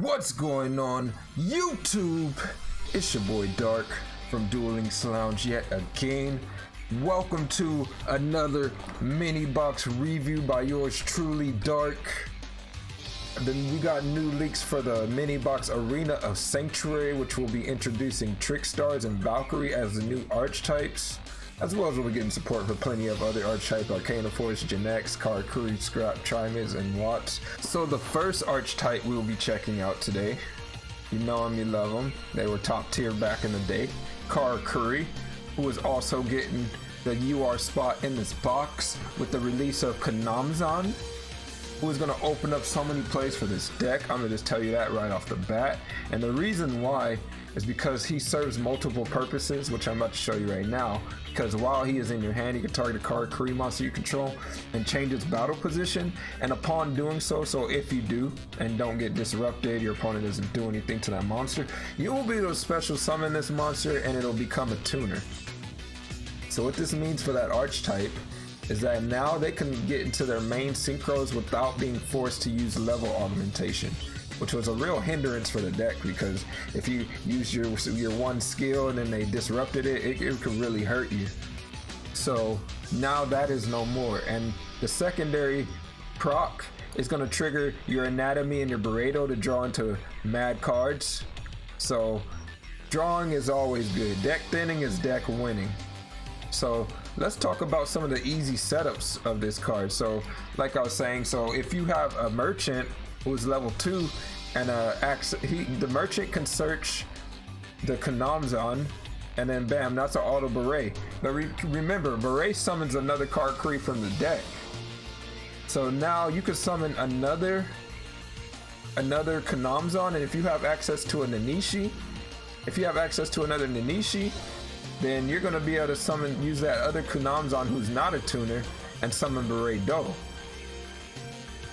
What's going on, YouTube? It's your boy Dark from Duel Links Lounge yet again. Welcome to another mini box review by yours truly, Dark. Then we got new leaks for the mini box Arena of Sanctuary, which will be introducing Trickstars and Valkyrie as the new archetypes, as well as we'll be getting support for plenty of other archetypes: Arcana Force, Janex, Karakuri, Scrap, Trimis, and Watts. So the first archetype we'll be checking out today, you know them, you love them, they were top tier back in the day, Karakuri, who is also getting the UR spot in this box with the release of Kanamzan, who is going to open up so many plays for this deck. I'm going to just tell you that right off the bat. And the reason why is because he serves multiple purposes, which I'm about to show you right now. Because while he is in your hand, you can target a Karakuri monster you control and change its battle position. And upon doing so, if you do and don't get disrupted, your opponent doesn't do anything to that monster, you will be able to special summon this monster and it'll become a tuner. So what this means for that archetype is that now they can get into their main synchros without being forced to use level augmentation, which was a real hindrance for the deck, because if you use your one skill and then they disrupted it could really hurt you. So now that is no more, and the secondary proc is going to trigger your Anatomy and your Beredo to draw into mad cards. So drawing is always good. Deck thinning is deck winning. So let's talk about some of the easy setups of this card. So like I was saying, so if you have a merchant who's level 2 and the merchant can search the Kanamzan, and then bam, that's an auto beret. But remember, beret summons another Karakuri from the deck. So now you can summon another Kanamzan, and if you have access to a Nanishi, then you're going to be able to use that other Kanamzan who's not a tuner and summon Beredo.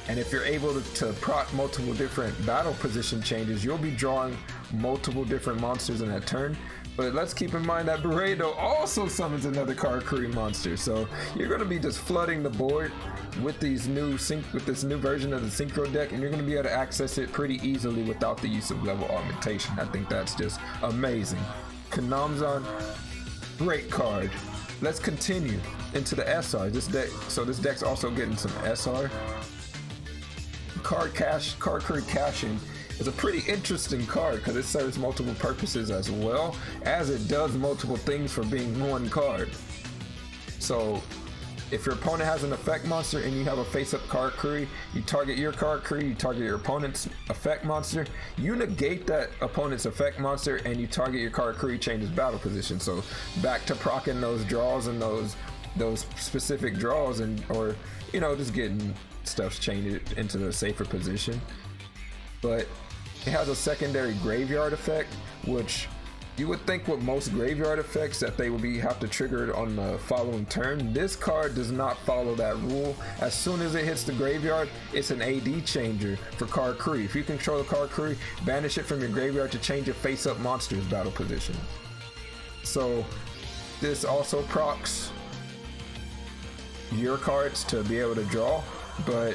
And if you're able to proc multiple different battle position changes, you'll be drawing multiple different monsters in that turn. But let's keep in mind that Beredo also summons another Karakuri monster. So you're going to be just flooding the board with this new version of the Synchro deck, and you're going to be able to access it pretty easily without the use of level augmentation. I think that's just amazing. Kanamzan, great card. Let's continue into the SR. This deck's also getting some SR. Karakuri Cashin is a pretty interesting card because it serves multiple purposes as well as it does multiple things for being one card. So if your opponent has an effect monster and you have a face-up Karakuri, you target your Karakuri, you target your opponent's effect monster, you negate that opponent's effect monster and you target your Karakuri, changes battle position. So back to proccing those draws and those specific draws, or just getting stuff changed into the safer position. But it has a secondary graveyard effect, which you would think with most graveyard effects that they would have to trigger it on the following turn. This card does not follow that rule. As soon as it hits the graveyard, it's an AD changer for Karakuri. If you control the Karakuri, banish it from your graveyard to change your face-up monster's battle position. So this also procs your cards to be able to draw, but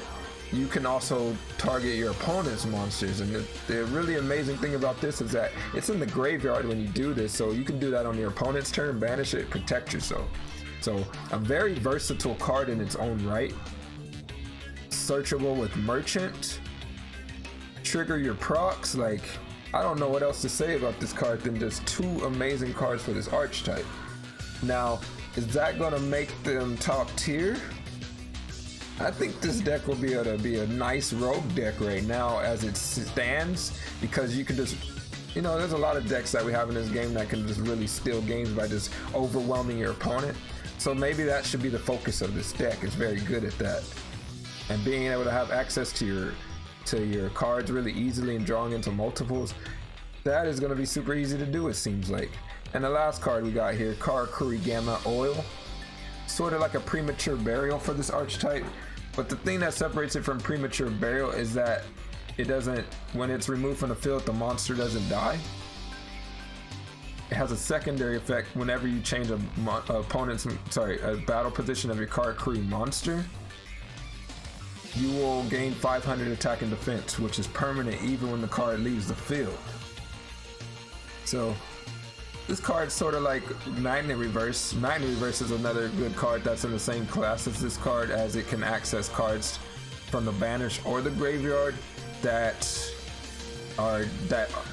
you can also target your opponent's monsters. And the really amazing thing about this is that it's in the graveyard when you do this, so you can do that on your opponent's turn, banish it, protect yourself. So a very versatile card in its own right. Searchable with Merchant. Trigger your procs. Like, I don't know what else to say about this card than just two amazing cards for this archetype. Now, is that gonna make them top tier? I think this deck will be able to be a nice rogue deck right now as it stands, because you can just, there's a lot of decks that we have in this game that can just really steal games by just overwhelming your opponent. So maybe that should be the focus of this deck. It's very good at that. And being able to have access to your cards really easily and drawing into multiples, that is going to be super easy to do, it seems like. And the last card we got here, Karakuri Gamma Oil. Sort of like a premature burial for this archetype, but the thing that separates it from premature burial is that it doesn't, when it's removed from the field, the monster doesn't die. It has a secondary effect whenever you change a battle position of your Karakuri monster. you will gain 500 attack and defense, which is permanent even when the card leaves the field. So this card's sort of like Magnet Reverse. Magnet Reverse is another good card that's in the same class as this card, as it can access cards from the banish or the graveyard that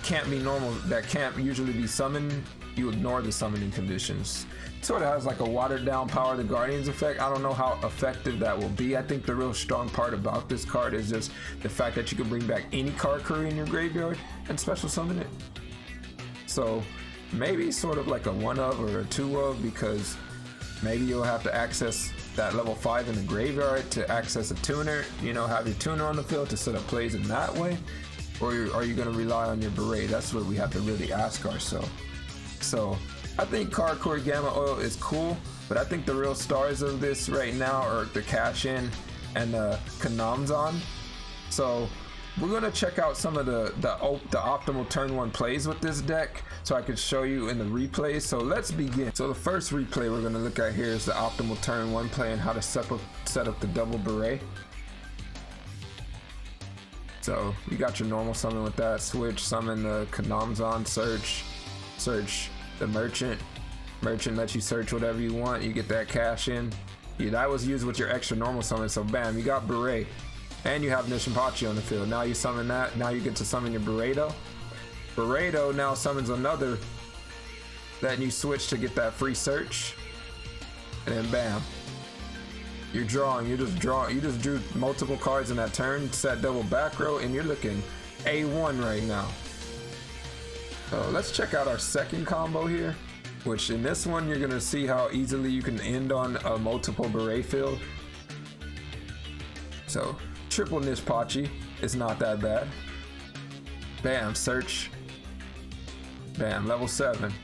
can't be normal, that can't usually be summoned. You ignore the summoning conditions. It sort of has like a watered down Power of the Guardians effect. I don't know how effective that will be. I think the real strong part about this card is just the fact that you can bring back any Karakuri in your graveyard and special summon it. So maybe sort of like a 1-of or a 2-of, because maybe you'll have to access that level 5 in the graveyard to access a tuner, you know, have your tuner on the field to set up plays in that way. Or are you going to rely on your beret? That's what we have to really ask ourselves. So I think Karakuri Gamma Oil is cool, but I think the real stars of this right now are the Cash In and the Kanamzan. So we're gonna check out some of the optimal turn 1 plays with this deck, so I can show you in the replays. So let's begin. So the first replay we're gonna look at here is the optimal turn 1 play and how to set up the double beret. So you got your normal summon with that. Switch, summon the Kanamzan, search the merchant. Merchant lets you search whatever you want. You get that Cash In. Yeah, that was used with your extra normal summon. So bam, you got beret. And you have Nishinpachi on the field. Now you summon that. Now you get to summon your Beredo. Beredo now summons another. Then you switch to get that free search. And then bam. You're drawing. You just drew multiple cards in that turn. Set double back row, and you're looking A1 right now. So let's check out our second combo here. Which in this one you're gonna see how easily you can end on a multiple beret field. So triple Nishinpachi is not that bad. Bam, search. Bam, level 7.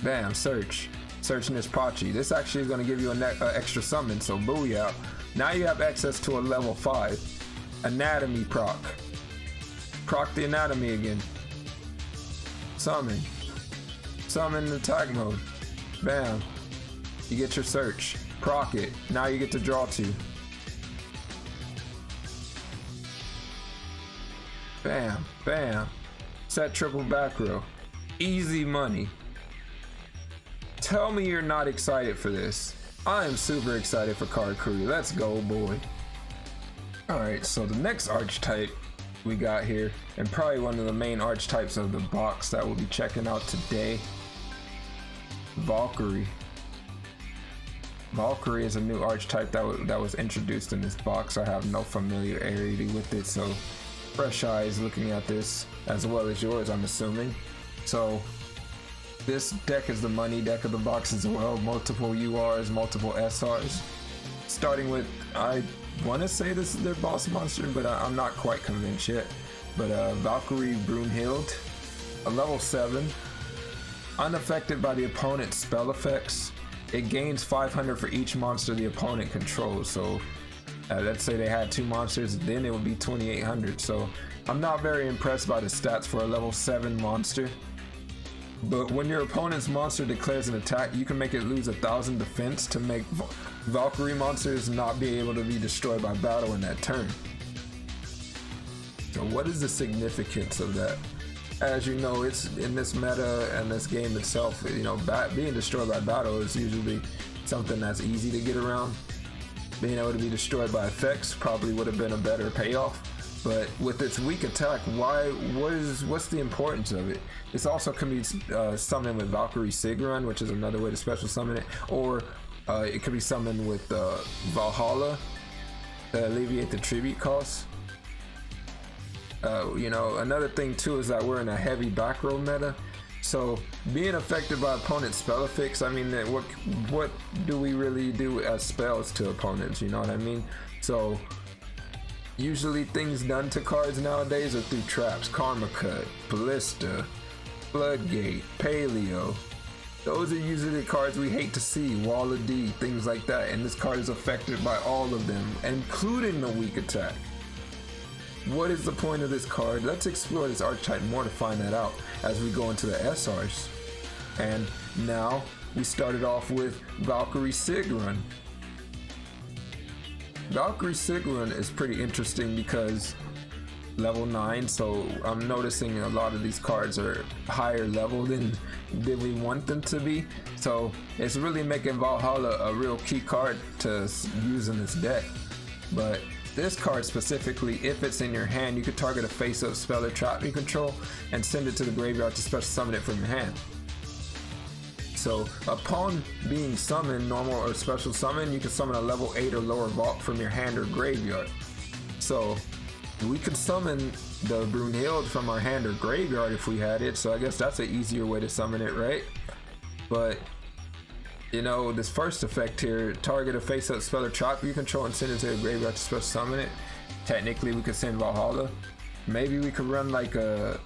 Bam, search. Search Nishinpachi. This actually is going to give you an extra summon, so booyah. Now you have access to a level 5. Anatomy proc. Proc the anatomy again. Summon. Summon attack mode. Bam. You get your search. Proc it. Now you get to draw 2. Bam, bam. Set triple back row. Easy money. Tell me you're not excited for this. I am super excited for Karakuri. Let's go, boy. Alright, so the next archetype we got here, and probably one of the main archetypes of the box that we'll be checking out today, Valkyrie. Valkyrie is a new archetype that was introduced in this box. I have no familiarity with it, so fresh eyes looking at this, as well as yours, I'm assuming. So this deck is the money deck of the box as well. Multiple URs, multiple SRs. Starting with, I want to say this is their boss monster, but I'm not quite convinced yet. But Valkyrie Brunhild, a level 7, unaffected by the opponent's spell effects. It gains 500 for each monster the opponent controls. So let's say they had 2 monsters, then it would be 2,800. So I'm not very impressed by the stats for a level 7 monster. But when your opponent's monster declares an attack, you can make it lose 1,000 defense to make Valkyrie monsters not be able to be destroyed by battle in that turn. So what is the significance of that? As you know, it's in this meta and this game itself, you know, being destroyed by battle is usually something that's easy to get around. Being able to be destroyed by effects probably would have been a better payoff. But with its weak attack, what's the importance of it? This also can be summoned with Valkyrie Sigrun, which is another way to special summon it, or it could be summoned with Valhalla to alleviate the tribute cost. You know, another thing too is that we're in a heavy back row meta, so being affected by opponent spell effects, I mean, what do we really do as spells to opponents? You know what I mean? So usually things done to cards nowadays are through traps. Karma Cut, Ballista, Floodgate, Paleo. Those are usually the cards we hate to see. Wall of D, things like that. And this card is affected by all of them, including the weak attack. What is the point of this card? Let's explore this archetype more to find that out as we go into the SRs. And now we started off with Valkyrie Sigrun. Valkyrie Sigrun is pretty interesting because level 9, so I'm noticing a lot of these cards are higher level than we want them to be, so it's really making Valhalla a real key card to use in this deck. But this card specifically, if it's in your hand, you could target a face-up spell or trap you control and send it to the graveyard to special summon it from your hand. So upon being summoned, normal or special summon, you can summon a level 8 or lower vault from your hand or graveyard. So we could summon the Brunhild from our hand or graveyard if we had it, so I guess that's an easier way to summon it, right? But you know, this first effect here, target a face-up spell or trap you control and send it to the graveyard to special summon it. Technically we could send Valhalla. Maybe we could run like a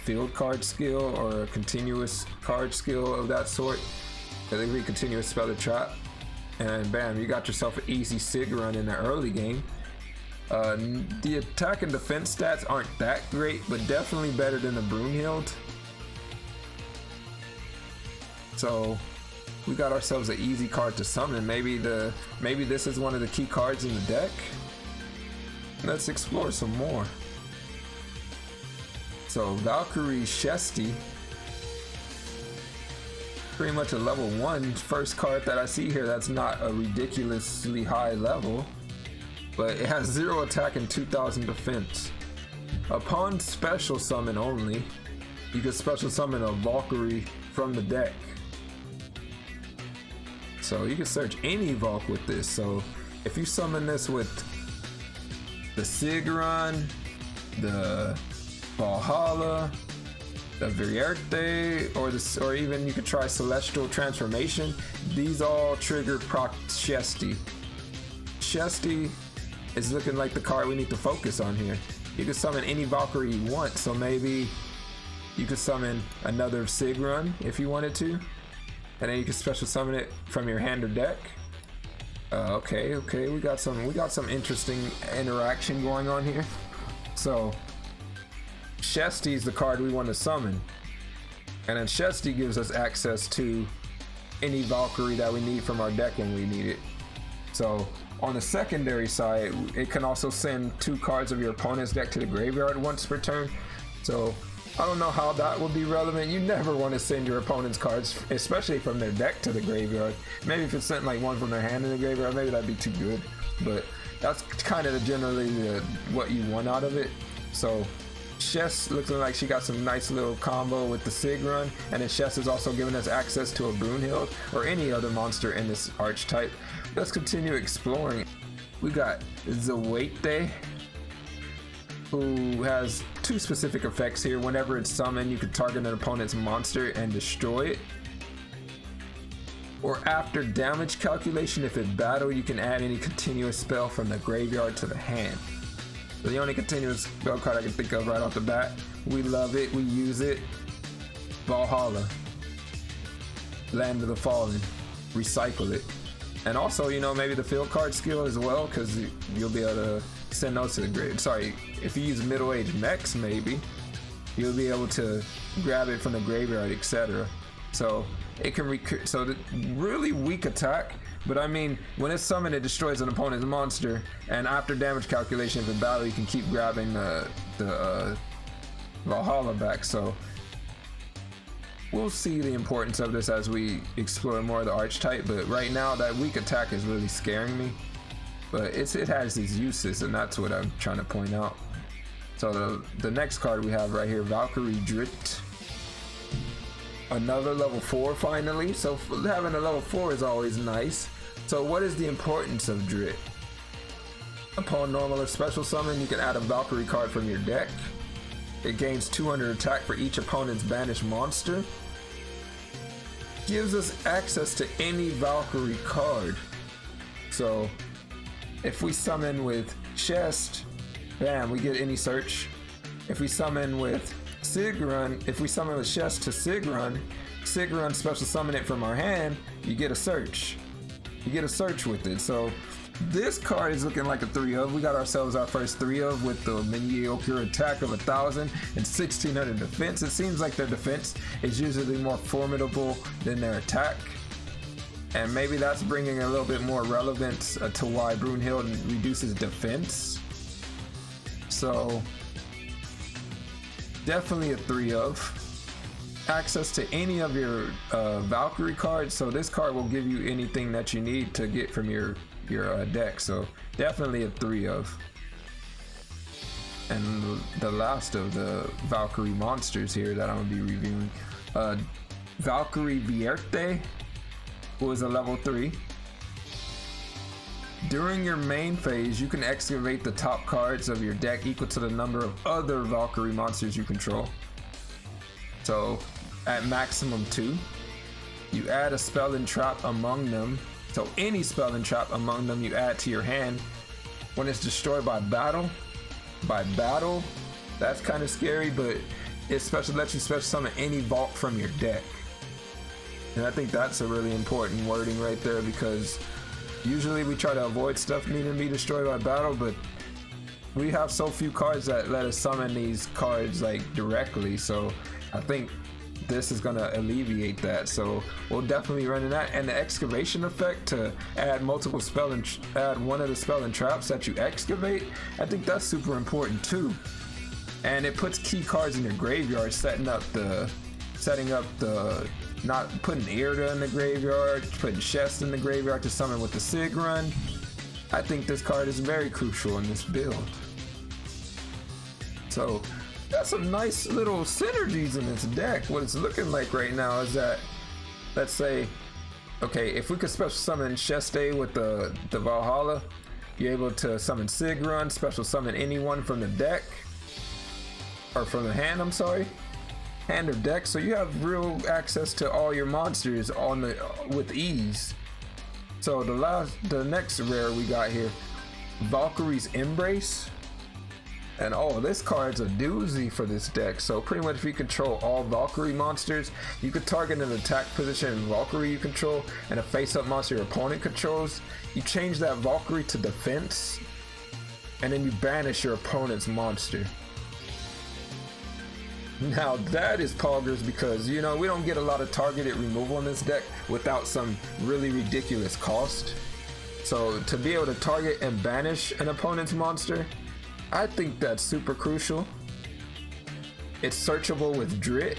field card skill or a continuous card skill of that sort. That would be continuous spell or trap. And bam, you got yourself an easy Sigrun in the early game. The attack and defense stats aren't that great, but definitely better than the Brunhild. So we got ourselves an easy card to summon. Maybe this is one of the key cards in the deck. Let's explore some more. So Valkyrie Shesti, pretty much a level 1 first card that I see here that's not a ridiculously high level. But it has 0 attack and 2000 defense. Upon special summon only, you can special summon a Valkyrie from the deck. So you can search any Valk with this. So if you summon this with the Sigrun, the Valhalla, the Virierte, or even you could try Celestial Transformation, these all trigger proc Shesti. Shesti is looking like the card we need to focus on here. You can summon any Valkyrie you want, so maybe you could summon another Sigrun if you wanted to, and then you can special summon it from your hand or deck. Okay, we got some interesting interaction going on here. So Shesti is the card we want to summon, and then Shesti gives us access to any Valkyrie that we need from our deck when we need it. So on the secondary side, it can also send 2 cards of your opponent's deck to the graveyard once per turn. So I don't know how that would be relevant. You never want to send your opponent's cards, especially from their deck, to the graveyard. Maybe if it's sent like one from their hand in the graveyard, maybe that'd be too good. But that's kind of generally what you want out of it. So Shest looking like she got some nice little combo with the Sigrun, and then Shest is also giving us access to a Brunhild or any other monster in this archetype. Let's continue exploring. We got Zoete, who has 2 specific effects here. Whenever it's summoned, you can target an opponent's monster and destroy it. Or after damage calculation, if it battle, you can add any continuous spell from the graveyard to the hand. So the only continuous spell card I can think of right off the bat. We love it, we use it. Valhalla, Land of the Fallen, recycle it. And also, you know, maybe the field card skill as well, because you'll be able to send those to the graveyard. Sorry, if you use middle-aged mechs, maybe you'll be able to grab it from the graveyard, etc. So it can really weak attack, but I mean, when it's summoned, it destroys an opponent's monster, and after damage calculation, if in battle, you can keep grabbing the Valhalla back. So we'll see the importance of this as we explore more of the archetype, but right now that weak attack is really scaring me. But it has its uses, and that's what I'm trying to point out. So the next card we have right here, Valkyrie Drit. Another level 4 finally. So having a level 4 is always nice. So what is the importance of Drit? Upon normal or special summon, you can add a Valkyrie card from your deck. It gains 200 attack for each opponent's banished monster. Gives us access to any Valkyrie card. So if we summon with Shest, bam, we get any search. If we summon with Sigrun, if we summon with Shest to Sigrun special summon it from our hand, you get a search. You get a search with it. So this card is looking like a 3-of. We got ourselves our first 3-of with the mediocre attack of 1000 and 1600 defense. It seems like their defense is usually more formidable than their attack. and maybe that's bringing a little bit more relevance to why Brunhild reduces defense. So definitely a 3 of. Access to any of your Valkyrie cards, so this card will give you anything that you need to get from your deck, so definitely a 3 of. And the last of the Valkyrie monsters here that I'm gonna be reviewing, Valkyrie Vierte, who is a level 3. During your main phase, you can excavate the top cards of your deck equal to the number of other Valkyrie monsters you control. So at maximum 2, you add a spell and trap among them. So any spell and trap among them you add to your hand. When it's destroyed by battle, that's kind of scary, but it lets you special summon any vault from your deck. And I think that's a really important wording right there, because usually we try to avoid stuff needing to be destroyed by battle, but we have so few cards that let us summon these cards like directly, so I think this is gonna alleviate that. So we'll definitely run in that, and the excavation effect to add multiple spell and add one of the spell and traps that you excavate, I think that's super important too. And it puts key cards in your graveyard, setting up the not putting Irida in the graveyard, putting Shest in the graveyard to summon with the Sigrun. I think this card is very crucial in this build. So got some nice little synergies in this deck. What it's looking like right now is that, let's say, okay, if we could special summon Sheste with the Valhalla, you're able to summon Sigrun, special summon anyone from the deck, or from the hand, I'm sorry, hand or deck, so you have real access to all your monsters with ease. So the next rare we got here, Valkyrie's Embrace. And oh, this card's a doozy for this deck. So pretty much if you control all Valkyrie monsters, you could target an attack position in Valkyrie you control and a face-up monster your opponent controls. You change that Valkyrie to defense, and then you banish your opponent's monster. Now that is poggers, because you know we don't get a lot of targeted removal in this deck without some really ridiculous cost. So to be able to target and banish an opponent's monster, I think that's super crucial. It's searchable with Drit.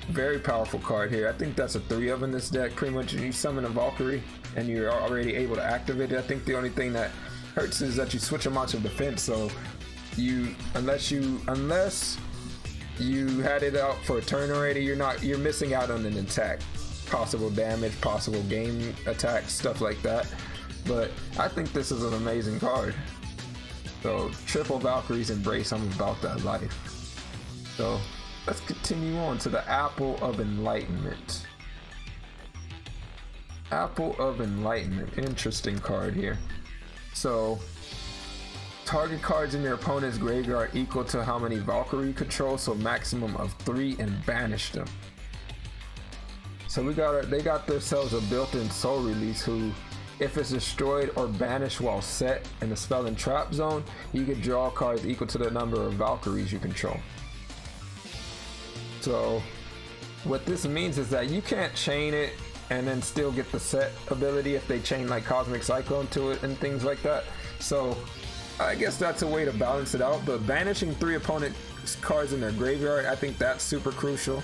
Very powerful card here. I think that's a 3 of in this deck. Pretty much you summon a Valkyrie and you're already able to activate it. I think the only thing that hurts is that you switch them out to defense. So unless you had it out for a turn already, you're missing out on an attack. Possible damage, possible game attack, stuff like that. But I think this is an amazing card. So triple Valkyrie's Embrace, I'm about that life. So let's continue on to the Apple of Enlightenment. Apple of Enlightenment, interesting card here. So target cards in your opponent's graveyard equal to how many Valkyrie you control, so maximum of 3, and banish them. So they got themselves a built-in soul release who, if it's destroyed or banished while set in the spell and trap zone, you can draw cards equal to the number of Valkyries you control. So what this means is that you can't chain it and then still get the set ability if they chain like Cosmic Cyclone to it and things like that. So I guess that's a way to balance it out, but banishing 3 opponent cards in their graveyard, I think that's super crucial.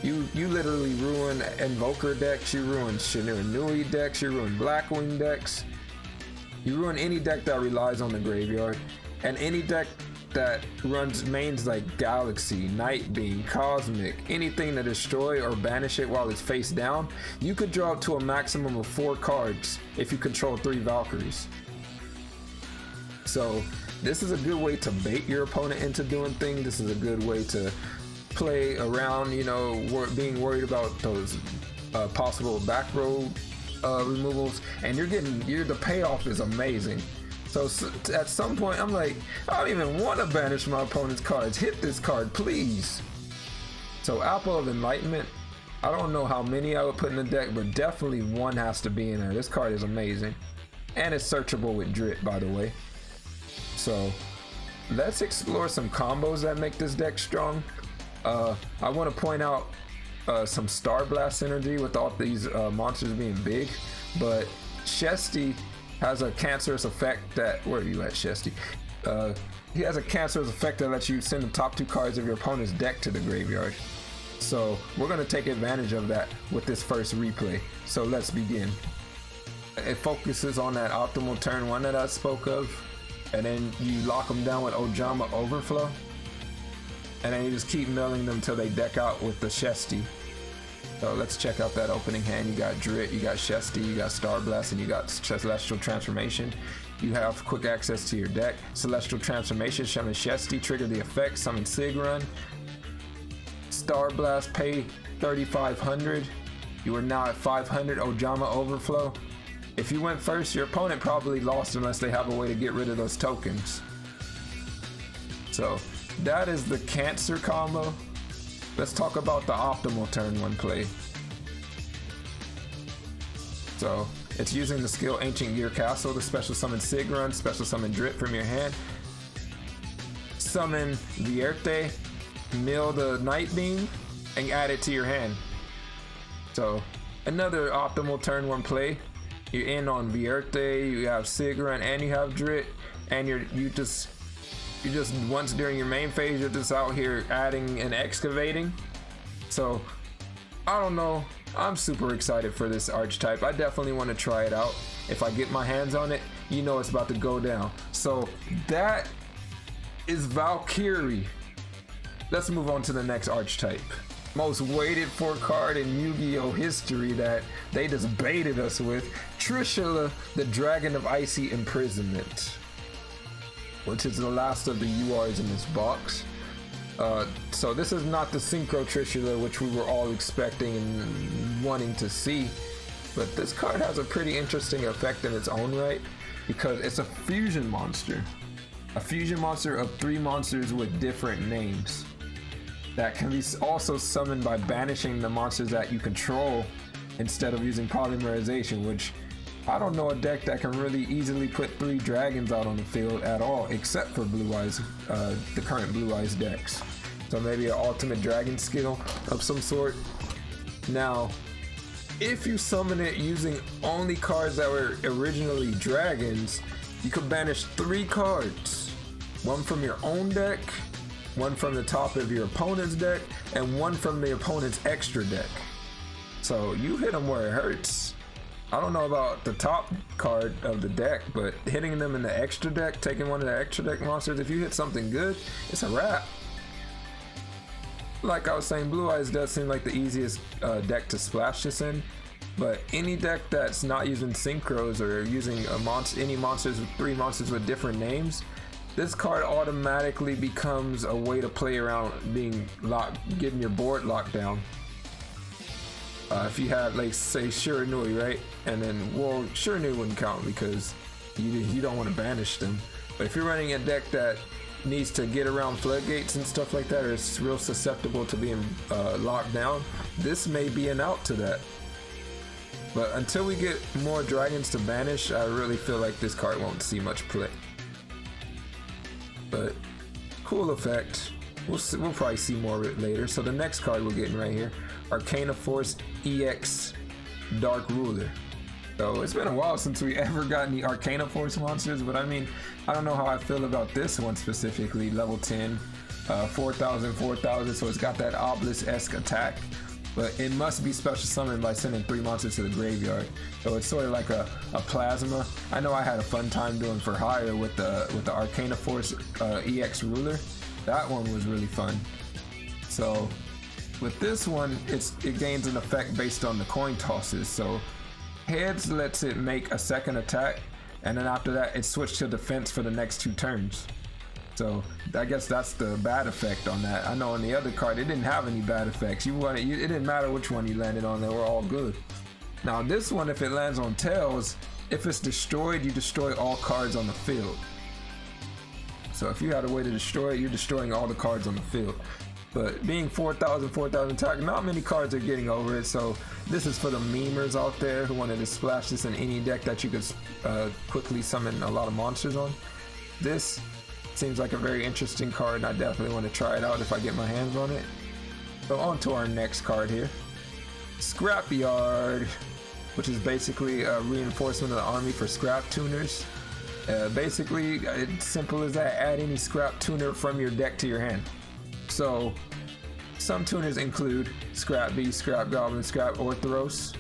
You literally ruin Invoker decks, you ruin Shinra decks, you ruin Blackwing decks, you ruin any deck that relies on the graveyard, and any deck that runs mains like Galaxy, Nightbeam, Cosmic, anything to destroy or banish it while it's face down, you could draw up to a maximum of 4 cards if you control 3 Valkyries. So this is a good way to bait your opponent into doing things. This is a good way to play around, you know, being worried about those possible back row removals, and the payoff is amazing. So at some point I'm like, I don't even want to banish my opponent's cards. Hit this card, please. So Apple of Enlightenment, I don't know how many I would put in the deck, but definitely 1 has to be in there. This card is amazing, and it's searchable with Drit, by the way. So let's explore some combos that make this deck strong. I want to point out some Star Blast synergy with all these monsters being big, but Shesty has a cancerous effect that, where are you at, Shesty? He has a cancerous effect that lets you send the top 2 cards of your opponent's deck to the graveyard. So we're going to take advantage of that with this first replay. So let's begin. It focuses on that optimal turn 1 that I spoke of, and then you lock them down with Ojama Overflow, and then you just keep milling them until they deck out with the Shesty. So let's check out that opening hand. You got Drit, you got Shesty, you got Star Blast, and you got Celestial Transformation. You have quick access to your deck. Celestial Transformation, summon Shesty, trigger the effect, summon Sigrun. Star Blast, pay 3,500. You are now at 500. Ojama Overflow. If you went first, your opponent probably lost unless they have a way to get rid of those tokens. So that is the Cancer combo. Let's talk about the optimal turn 1 play. So it's using the skill Ancient Gear Castle to special summon Sigrun, special summon Drit from your hand, summon Vierte, mill the Night Beam, and add it to your hand. So another optimal turn 1 play. You're in on Vierte, you have Sigrun, and you have Drit, and you just once during your main phase, you're just out here adding and excavating. So I don't know, I'm super excited for this archetype. I definitely want to try it out. If I get my hands on it, you know it's about to go down. So that is Valkyrie. Let's move on to the next archetype. Most waited for card in Yu-Gi-Oh history that they just baited us with, Trishula, the Dragon of Icy Imprisonment, which is the last of the URs in this box. So this is not the Synchro Trishula, which we were all expecting and wanting to see, but this card has a pretty interesting effect in its own right, because it's a fusion monster. A fusion monster of 3 monsters with different names that can be also summoned by banishing the monsters that you control instead of using polymerization, which I don't know a deck that can really easily put 3 dragons out on the field at all, except for Blue Eyes, the current Blue Eyes decks. So maybe an ultimate dragon skill of some sort. Now, if you summon it using only cards that were originally dragons, you could banish 3 cards. 1 from your own deck, 1 from the top of your opponent's deck, and 1 from the opponent's extra deck. So you hit them where it hurts. I don't know about the top card of the deck, but hitting them in the extra deck, taking one of the extra deck monsters, if you hit something good, it's a wrap. Like I was saying, Blue Eyes does seem like the easiest deck to splash this in, but any deck that's not using synchros or using any monsters with 3 monsters with different names, this card automatically becomes a way to play around being locked, getting your board locked down. If you had, like, say, Shiranui, right? And then, well, Shiranui wouldn't count because you don't want to banish them. But if you're running a deck that needs to get around floodgates and stuff like that, or it's real susceptible to being locked down, this may be an out to that. But until we get more dragons to banish, I really feel like this card won't see much play. But cool effect. We'll probably see more of it later. So the next card we're getting right here, Arcana Force EX Dark Ruler. So it's been a while since we ever got any Arcana Force monsters, but I mean, I don't know how I feel about this one specifically. Level 10, 4,000, 4,000, so it's got that Obelisk-esque attack, but it must be special summoned by sending 3 monsters to the graveyard. So it's sort of like a plasma. I know I had a fun time doing for hire with the Arcana Force EX Ruler. That one was really fun. So with this one, it gains an effect based on the coin tosses. So heads lets it make a second attack, and then after that it switched to defense for the next 2 turns. So I guess that's the bad effect on that. I know on the other card it didn't have any bad effects. It didn't matter which one you landed on, they were all good. Now this one, if it lands on tails, if it's destroyed, you destroy all cards on the field. So if you had a way to destroy it, you're destroying all the cards on the field. But being 4,000, 4,000 attack, not many cards are getting over it. So this is for the memers out there who wanted to splash this in any deck that you could quickly summon a lot of monsters on. This seems like a very interesting card, and I definitely want to try it out if I get my hands on it. So on to our next card here. Scrapyard, which is basically a reinforcement of the army for scrap tuners. Basically, it's simple as that. Add any scrap tuner from your deck to your hand. So some tuners include Scrap Beast, Scrap Goblin, Scrap Orthros.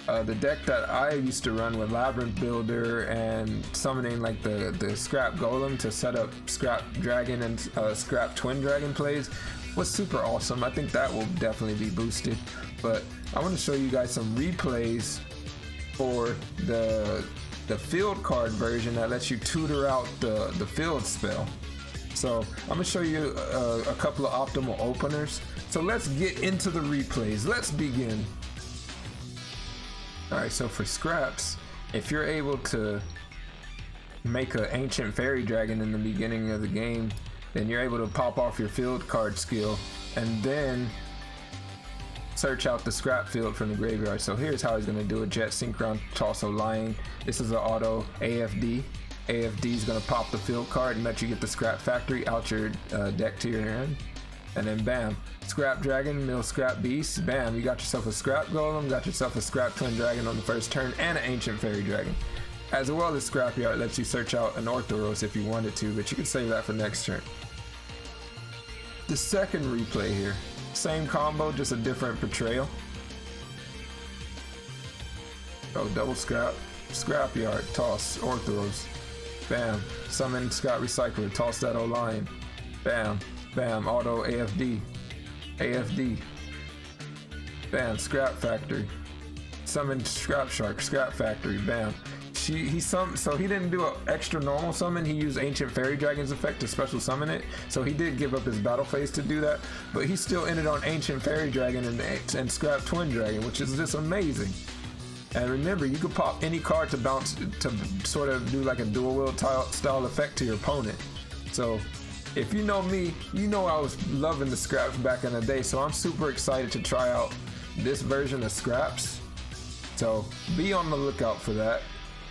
The deck that I used to run with Labyrinth Builder and summoning like the Scrap Golem to set up Scrap Dragon and Scrap Twin Dragon plays was super awesome. I think that will definitely be boosted. But I want to show you guys some replays for the field card version that lets you tutor out the field spell. So I'm gonna show you a couple of optimal openers. So let's get into the replays. Let's begin. All right, so for scraps, if you're able to make an ancient fairy dragon in the beginning of the game, then you're able to pop off your field card skill and then search out the scrap field from the graveyard. So here's how he's going to do it. Jet Synchron Tosso Lion. This is an auto AFD. AFD is going to pop the field card and let you get the Scrap Factory out your deck to your hand. And then bam, Scrap Dragon, mill Scrap Beast. Bam, you got yourself a Scrap Golem, got yourself a Scrap Twin Dragon on the first turn, and an Ancient Fairy Dragon. As well as Scrapyard lets you search out an Orthros if you wanted to, but you can save that for next turn. The second replay here, same combo, just a different portrayal. Oh, double Scrap, Scrapyard, toss, Orthros. Bam, summon Scrap Recycler, toss that O-Lion. Bam. Bam, auto AFD, AFD, bam, Scrap Factory, summon Scrap Shark, Scrap Factory, bam. So he didn't do an extra normal summon, he used Ancient Fairy Dragon's effect to special summon it, so he did give up his battle phase to do that, but he still ended on Ancient Fairy Dragon and Scrap Twin Dragon, which is just amazing. And remember, you could pop any card to bounce, to sort of do like a dual wield style effect to your opponent. So if you know me, you know I was loving the scraps back in the day, so I'm super excited to try out this version of scraps. So be on the lookout for that.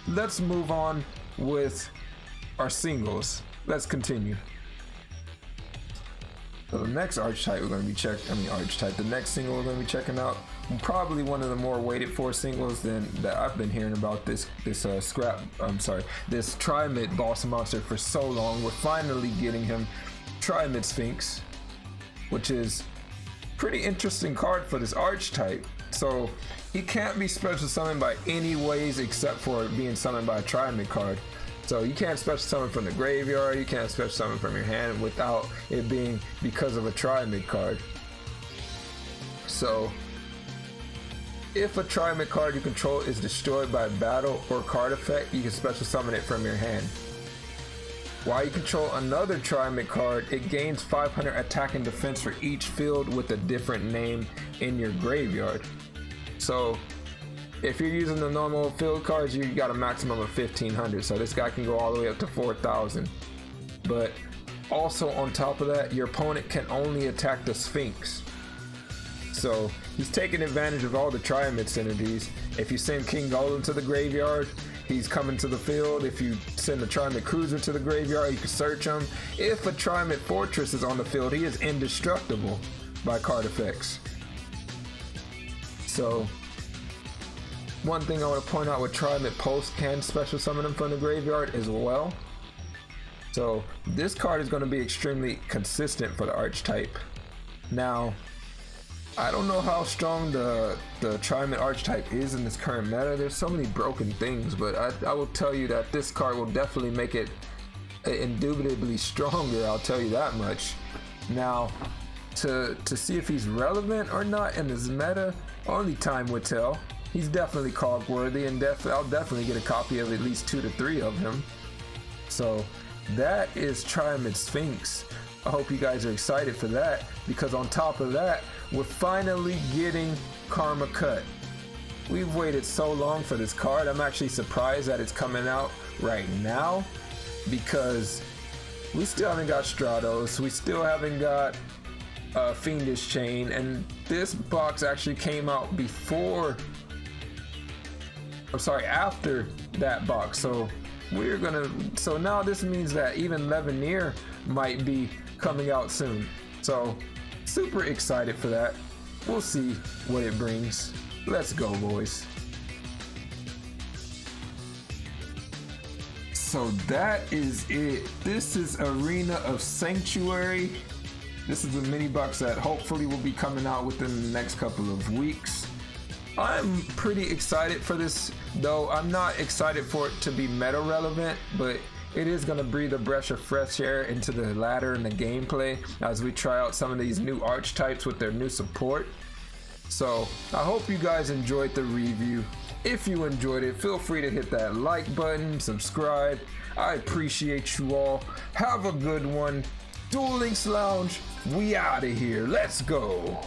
Let's move on with our singles. Let's continue. So the next archetype we're going to be the next single we're going to be checking out, probably one of the more waited for singles that I've been hearing about this Tri-Mid boss monster for so long. We're finally getting him, Tri-Mid Sphinx, which is pretty interesting card for this archetype. So he can't be special summoned by any ways except for being summoned by a Tri-Mid card. So you can't special summon from the graveyard, you can't special summon from your hand without it being because of a Tri-Mid card. So if a Tri-Mid card you control is destroyed by battle or card effect, you can special summon it from your hand. While you control another Tri-Mid card, it gains 500 attack and defense for each field with a different name in your graveyard. So if you're using the normal field cards, you got a maximum of 1500, so this guy can go all the way up to 4000. But also on top of that, your opponent can only attack the Sphinx. So he's taking advantage of all the Tri-Mid synergies. If you send King Golem to the graveyard, he's coming to the field. If you send a Tri-Mid Cruiser to the graveyard, you can search him. If a Tri-Mid Fortress is on the field, he is indestructible by card effects. So one thing I want to point out with Tri-Mid Pulse can special summon him from the graveyard as well. So this card is going to be extremely consistent for the archetype. Now, I don't know how strong the Tri-Mid archetype is in this current meta. There's so many broken things, but I will tell you that this card will definitely make it indubitably stronger, I'll tell you that much. Now, to see if he's relevant or not in this meta, only time would tell. He's definitely cog worthy, and I'll definitely get a copy of at least 2 to 3 of him. So that is Tri-Mid Sphinx. I hope you guys are excited for that, because on top of that, we're finally getting Karma Cut. We've waited so long for this card. I'm actually surprised that it's coming out right now, because we still haven't got Stratos, we still haven't got Fiendish Chain, and this box actually came out after that box. So now this means that even Leveneer might be coming out soon. So Super excited for that. We'll see what it brings. Let's go, boys. So that is it. This is Arena of Sanctuary. This is the mini box that hopefully will be coming out within the next couple of weeks. I'm pretty excited for this, though I'm not excited for it to be meta relevant, but it is going to breathe a breath of fresh air into the ladder and the gameplay as we try out some of these new archetypes with their new support. So I hope you guys enjoyed the review. If you enjoyed it, feel free to hit that like button, subscribe. I appreciate you all. Have a good one. Duel Links Lounge, we out of here. Let's go.